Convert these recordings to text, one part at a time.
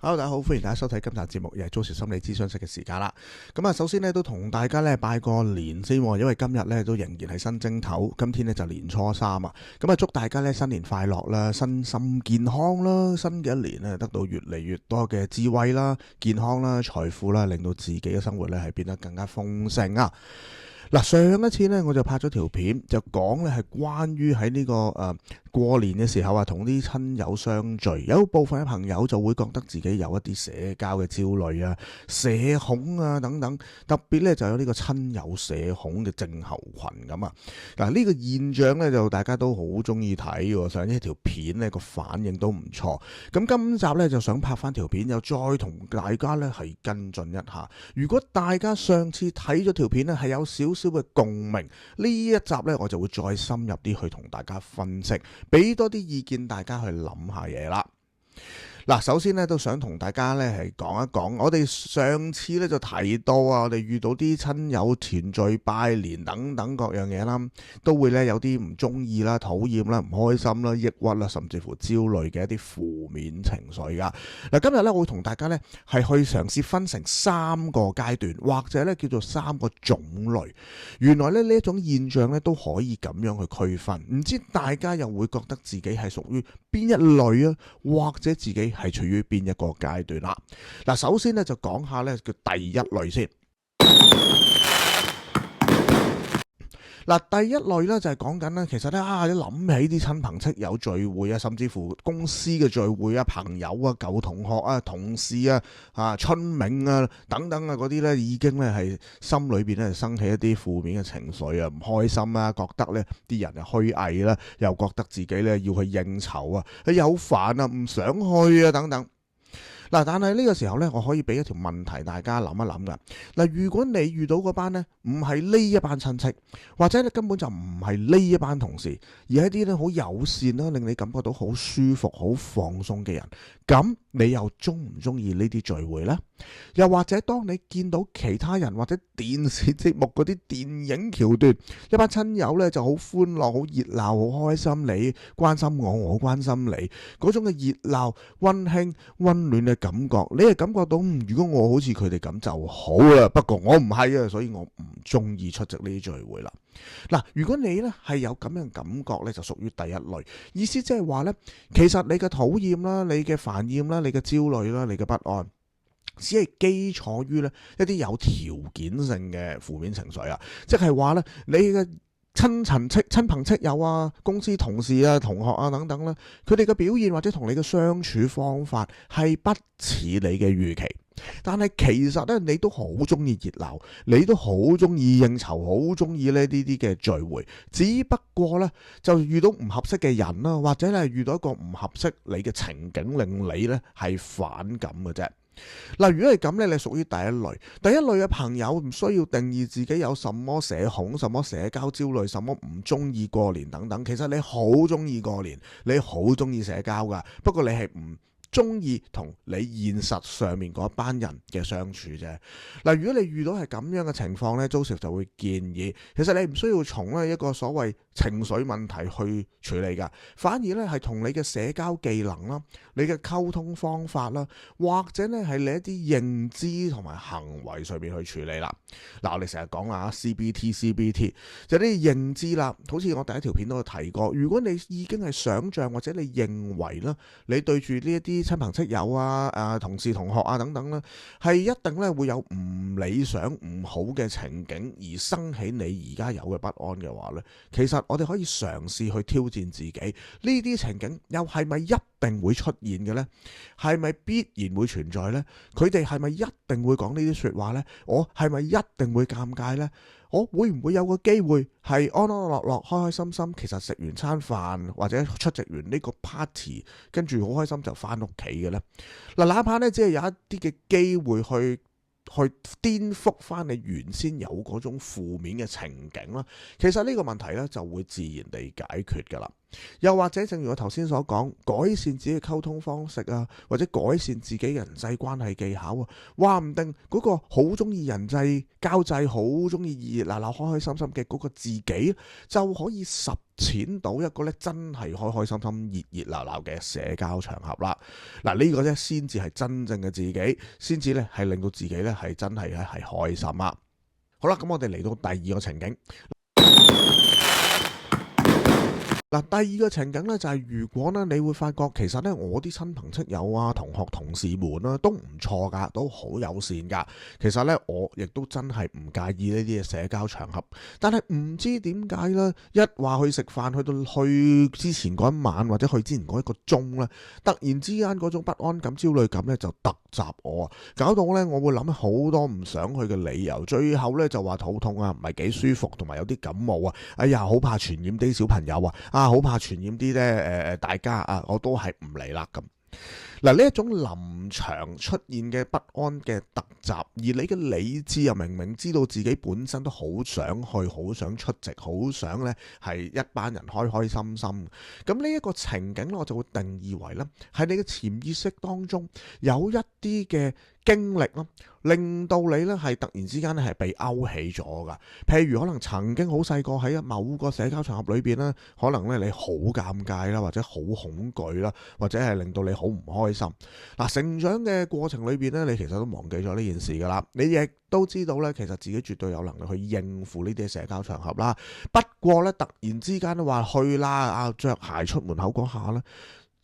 Hello，大家好，歡迎大家收睇今集節目，又係早時心理諮詢室嘅時間啦。咁啊，首先咧都同大家咧拜個年先，因為今日咧都仍然係新正頭，今天咧就年初三啊。咁啊，祝大家咧新年快樂啦，身心健康啦，新嘅一年咧得到越嚟越多嘅智慧啦、健康啦、財富啦，令到自己嘅生活咧係變得更加豐盛啊。嗱，上一次咧我就拍咗條片，就講咧係關於喺呢個過年嘅時候啊，同啲親友相聚，有部分嘅朋友就會覺得自己有一啲社交嘅焦慮啊、社恐啊等等，特別咧就有呢個親友社恐嘅症候群咁啊。嗱，呢個現象咧就大家都好中意睇喎，上一條片咧個反應都唔錯。咁今集咧就想拍翻條片，又再同大家咧係跟進一下。如果大家上次睇咗條片咧係有少少嘅共鳴，呢一集咧我就會再深入啲去同大家分析，俾多啲意見大家去諗下嘢啦。嗱，首先咧都想同大家咧係講一講，我哋上次咧就提到啊，我哋遇到啲親友團聚拜年等等各樣嘢啦，都會咧有啲唔中意啦、討厭啦、唔開心啦、抑鬱啦，甚至乎焦慮嘅一啲負面情緒噶。嗱，今日咧我會同大家咧係去嘗試分成3個階段，或者咧叫做3個種類。原來咧呢一種現象咧都可以咁樣去區分，唔知大家又會覺得自己係屬於邊一類啊，或者自己係處於邊一個階段啦？嗱，首先咧就講下咧叫第一類先。嗱，第一類咧就係講緊咧，其實咧一諗起啲親朋戚友聚會啊，甚至乎公司嘅聚會啊、朋友啊、舊同學啊、同事啊、春茗啊等等啊嗰啲咧，已經咧係心裏邊咧生起一啲負面嘅情緒啊，唔開心啊，覺得咧啲人啊虛偽啦，又覺得自己咧要去應酬啊，有煩啊，唔想去啊等等。嗱，但係呢個時候咧，我可以俾一條問題大家諗一諗噶。嗱，如果你遇到嗰班咧唔係呢一班親戚，或者你根本就唔係呢一班同事，而係一啲咧好友善啦，令你感覺到好舒服、好放鬆嘅人，咁你又中唔中意呢啲聚會呢？又或者當你見到其他人或者電視節目嗰啲電影橋段，一班親友咧就好歡樂、好熱鬧、好開心，你關心我，我關心你，嗰種嘅熱鬧、溫馨、溫暖嘅感覺，你係感覺到，如果我好似佢哋咁就好啦。不過我唔係啊，所以我唔中意出席呢啲聚會啦。嗱，如果你咧係有咁樣嘅感覺咧，就屬於第一類。意思即係話咧，其實你嘅討厭啦、你嘅煩厭啦、你嘅焦慮啦、你嘅不安，只係基礎於咧一啲有條件性嘅負面情緒啊，即係話咧你嘅親朋戚友啊、公司同事啊、同學啊等等啦，佢哋嘅表現或者同你嘅相處方法係不似你嘅預期，但係其實咧你都好中意熱鬧，你都好中意應酬，好中意呢啲嘅聚會，只不過咧就遇到唔合適嘅人啦，或者係遇到一個唔合適你嘅情景，令你咧係反感嘅啫。嗱，如果係咁咧，你屬於第一類。第一類嘅朋友唔需要定義自己有什麼社恐、什麼社交焦慮、什麼唔中意過年等等。其實你好中意過年，你好中意社交噶，不過你係唔中意同你現實上面嗰班人嘅相處啫。嗱，如果你遇到係咁樣嘅情況咧，Joseph 就會建議，其實你唔需要從咧一個所謂情緒問題去處理噶，反而咧係同你嘅社交技能啦、你嘅溝通方法啦，或者咧係你一啲認知同埋行為上面去處理啦。嗱，我哋成日講啦，CBT 就係啲認知啦。好似我第一條片都有提過，如果你已經係想像或者你認為啦，你對住呢一啲親朋戚友啊、同事同學啊等等啦，係一定咧會有唔理想、唔好嘅情景而生起你而家有嘅不安嘅話咧，其實我哋可以嘗試去挑戰自己，呢啲情景又係咪一定會出現嘅呢？係咪必然會存在呢？佢哋係咪一定會講呢啲說話呢？我係咪一定會尷尬呢？我會唔會有個機會係安安樂樂、開開心心？其實食完餐飯或者出席完呢個 party，跟住好開心就翻屋企嘅呢？嗱，哪怕呢，只係有一啲嘅機會去顛覆翻你原先有嗰種負面嘅情景啦，其實呢個問題呢就會自然地解決噶啦。又或者正如我頭先所講，改善自己嘅溝通方式啊，或者改善自己嘅人際關係技巧啊，話唔定嗰個好中意人際交際、好中意熱熱鬧鬧、開開心心嘅嗰個自己，就可以實踐到一個咧真係開開心心、熱熱鬧鬧嘅社交場合啦。嗱，呢個咧先至係真正嘅自己，先至咧係令到自己咧係真係係開心啊！好啦，咁我哋嚟到第二個情景。嗱，第二個情景咧就係如果咧你會發覺其實咧我啲親朋戚友啊、同學同事們啦都唔錯噶，都好友善噶。其實咧我亦都真係唔介意呢啲嘅社交場合，但係唔知點解咧，一話去食飯，去到去之前嗰一晚或者去之前嗰一個鐘咧，突然之間嗰種不安感、焦慮感咧就突襲我啊，搞到咧我會諗好多唔想去嘅理由，最後咧就話肚痛啊，唔係幾舒服，同埋有啲感冒啊，哎呀好怕傳染啲小朋友啊，好怕傳染啲咧大家啊，我都係唔嚟啦咁。嗱，呢一種臨場出現嘅不安嘅突襲，而你嘅理智又明明知道自己本身都好想去、好想出席、好想咧係一班人開開心心。咁呢一個情景咧，我就會定義為咧係你嘅潛意識當中有一啲嘅經歷咯，令到你咧係突然之間咧係被勾起咗噶。譬如可能曾經好細個喺某個社交場合裏邊咧，可能咧你好尷尬啦，或者好恐懼啦，或者係令到你好唔開心。嗱，成長嘅過程裏邊咧，你其實都忘記咗呢件事噶啦。你亦都知道咧，其實自己絕對有能力去應付呢啲社交場合啦。不過咧，突然之間話去啦啊，着鞋出門口嗰下咧，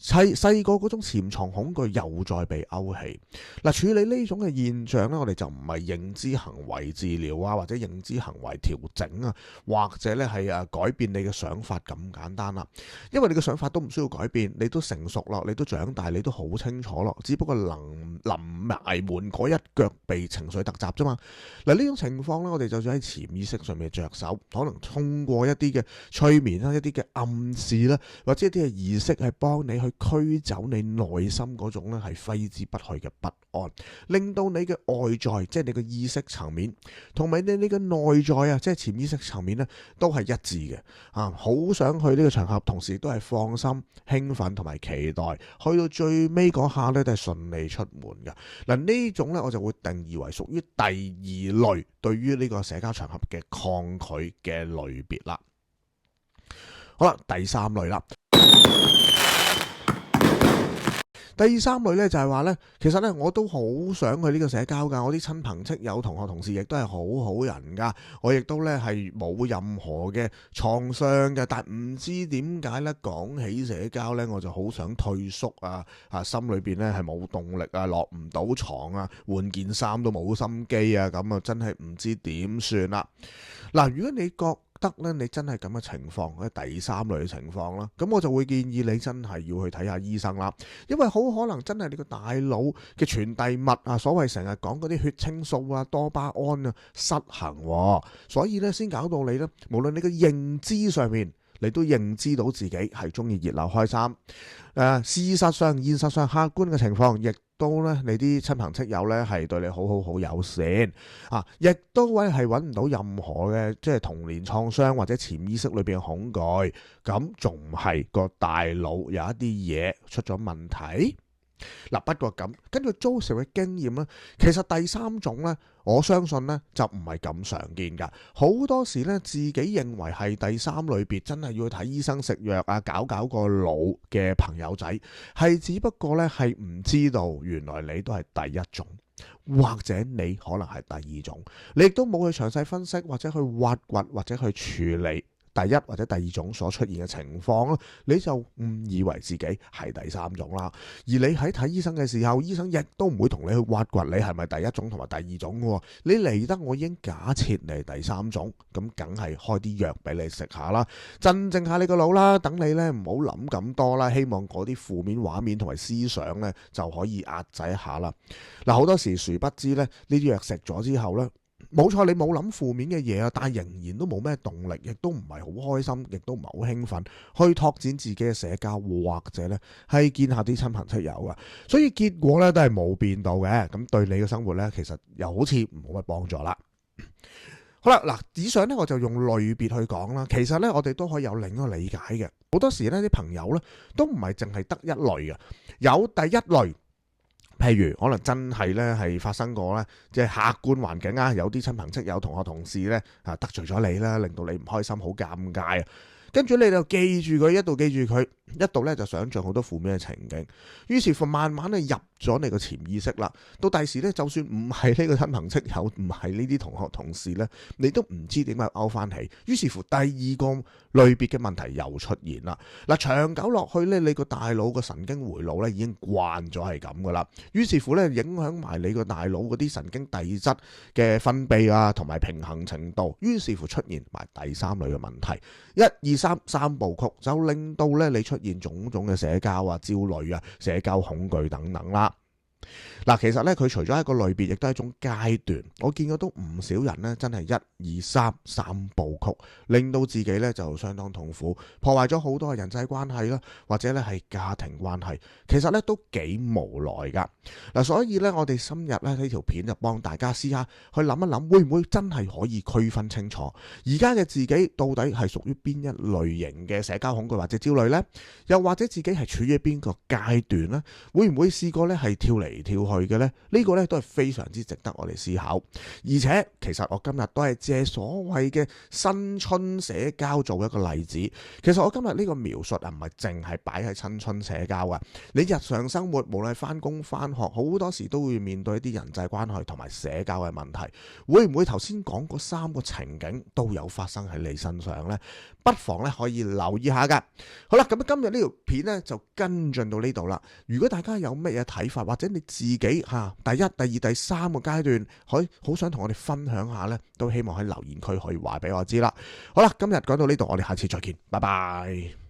細個嗰種潛藏恐懼又再被勾起。嗱，處理呢種嘅現象咧，我哋就唔係認知行為治療啊，或者認知行為調整啊，或者咧係改變你嘅想法咁簡單啦。因為你嘅想法都唔需要改變，你都成熟咯，你都長大，你都好清楚咯。只不過臨埋門嗰一腳被情緒突襲啫嘛。嗱，呢種情況咧，我哋就喺潛意識上面着手，可能通過一啲嘅催眠啦、一啲嘅暗示啦，或者一啲嘅儀式係幫你去驅走你內心嗰種咧係揮之不去嘅不安，令到你嘅外在，即係你嘅意識層面，同埋你嘅內在啊，即係潛意識層面咧，都係一致嘅啊！好想去呢個場合，同時都係放心、興奮同埋期待，去到最尾嗰下咧都係順利出門嘅。嗱，呢種咧我就會定義為屬於第二類對於呢個社交場合嘅抗拒嘅類別啦。好啦，第三類啦。第三類咧就係話咧，其實咧我都好想去呢個社交噶，我啲親朋戚友、同學同事亦都係好好人噶，我亦都咧係冇任何嘅創傷嘅，但唔知點解咧講起社交咧，我就好想退縮啊，心裏邊咧係冇動力啊，落唔到床啊，換件衫都冇心機啊，咁啊真係唔知點算啦。嗱，如果你覺得咧，你真係咁嘅情況，第三類嘅情況啦，咁我就會建議你真係要去睇下醫生啦，因為好可能真係你個大腦嘅傳遞物啊，所謂成日講嗰啲血清素啊、多巴胺啊失衡，所以咧先搞到你咧，無論你嘅認知上面，你都認知到自己係中意熱鬧開心。事實上、現實上、客觀嘅情況，亦都咧，你啲親朋戚友咧係對你好友善啊，亦都係揾唔到任何嘅即係童年創傷或者潛意識裏邊嘅恐懼，咁仲唔係個大腦有一啲嘢出咗問題？嗱，不過咁根據 Joseph 嘅經驗咧，其實第三種咧，我相信咧就唔係咁常見噶。好多時咧，自己認為係第三類別，真係要去睇醫生食藥啊，搞個腦嘅朋友仔，係只不過咧係唔知道原來你都係第一種，或者你可能係第二種，你亦都冇去詳細分析或者去挖掘或者去處理第一或者第二種所出現嘅情況，你就誤以為自己係第三種啦。而你喺睇醫生嘅時候，醫生亦都唔會同你去挖掘你係咪第一種同埋第二種嘅。你嚟得我已經假設你係第三種，咁梗係開啲藥俾你食下啦，鎮靜下你個腦啦，等你咧唔好諗咁多啦。希望嗰啲負面畫面同埋思想咧就可以壓制一下啦。嗱，好多時殊不知咧，呢啲藥食咗之後咧，冇錯，你冇諗負面嘅嘢啊，但係仍然都冇咩動力，亦都唔係好開心，亦都唔係好興奮去拓展自己嘅社交，或者咧係見下啲親朋戚友啊。所以結果咧都係冇變到嘅，咁對你嘅生活咧其實又好似冇乜幫助啦。好啦，嗱，以上咧我就用類別去講啦。其實咧我哋都可以有另一個理解嘅。好多時咧啲朋友咧都唔係淨係得一類嘅，有第一類，譬如可能真係咧係發生過咧，即係客觀環境啊，有啲親朋戚友、同學同事咧得罪咗你啦，令到你唔開心，好尷尬啊。跟住你就記住佢，一度記住佢，一度咧就想像好多負面嘅情景，於是乎慢慢咧入咗你個潛意識啦。到第時咧，就算唔係呢個親朋戚友，唔係呢啲同學同事咧，你都唔知點解勾翻起。於是乎第二個類別嘅問題又出現啦。嗱，長久落去咧，你個大腦個神經回路咧已經慣咗係咁噶啦。於是乎咧，影響埋你個大腦嗰啲神經遞質嘅分泌啊，同埋平衡程度。於是乎出現埋第三類嘅問題，一二三部曲就令到咧你出現種種嘅社交啊、焦慮啊、社交恐懼等等啦。嗱，其實咧佢除咗一個類別，亦都係一種階段。我見過都唔少人咧，真係一二三部曲，令到自己咧就相當痛苦，破壞咗好多嘅人際關係啦，或者咧係家庭關係。其實咧都幾無奈噶。嗱，所以咧我哋今日咧呢條片就幫大家試下去諗一諗，會唔會真係可以區分清楚而家嘅自己到底係屬於邊一類型嘅社交恐懼或者焦慮呢？又或者自己係處於邊個階段呢？會唔會試過咧係跳嚟跳去嘅呢？呢個咧都係非常之值得我哋思考。而且其實我今日都係借所謂嘅新春社交做一個例子。其實我今日呢個描述唔係淨係擺喺新春社交啊。你日常生活無論係翻工翻學，好多時都會面對一啲人際關係同埋社交嘅問題。會唔會頭先講嗰三個情景都有發生喺你身上呢？不妨咧可以留意下噶。好啦，咁今日呢條片咧就跟進到呢度啦。如果大家有乜嘢睇法，或者你自己第一、第二、第三個階段，好想同我哋分享下呢，都希望喺留言區可以話俾我知啦。好啦，今日講到呢度，我哋下次再見，拜拜。